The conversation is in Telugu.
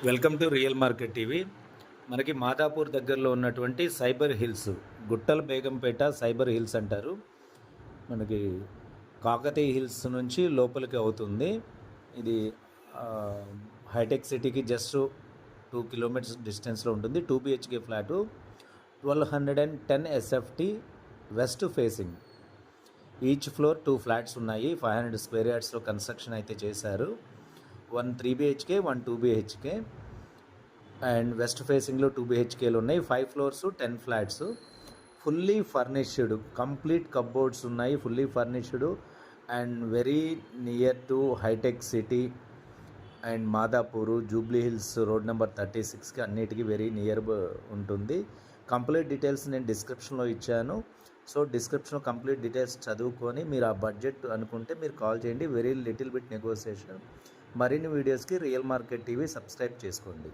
Welcome to real market TV. మనకి మాదాపూర్ దగ్గరలో ఉన్నటువంటి సైబర్ హిల్స్, గుట్టల బేగంపేట సైబర్ హిల్స్ అంటారు. మనకి కాకతీయ హిల్స్ నుంచి లోపలికి అవుతుంది. ఇది హైటెక్ సిటీకి జస్ట్ 2 కిలోమీటర్స్ డిస్టెన్స్లో ఉంటుంది. 2 BHK flat, 1210 SFT, west facing. Each floor 2 flats ఉన్నాయి. 500 స్క్వేర్ యార్డ్స్లో కన్స్ట్రక్షన్ అయితే చేశారు. 1 3 BHK, 1 2 BHK అండ్ వెస్ట్ ఫేసింగ్లో 2 BHKలు ఉన్నాయి. 5 floors, 10 flats, fully furnished, complete cupboards ఉన్నాయి, fully furnished and very near to Hitech City and Madhapur, Jubilee Hills road number 36కి అన్నిటికీ వెరీ నియర్ ఉంటుంది. కంప్లీట్ డీటెయిల్స్ నేను డిస్క్రిప్షన్లో ఇచ్చాను. సో డిస్క్రిప్షన్లో కంప్లీట్ డీటెయిల్స్ చదువుకొని మీరు ఆ బడ్జెట్ అనుకుంటే మీరు కాల్ చేయండి. Very little bit negotiation. మరిన్ని వీడియోస్కి రియల్ మార్కెట్ టీవీ సబ్స్క్రైబ్ చేసుకోండి.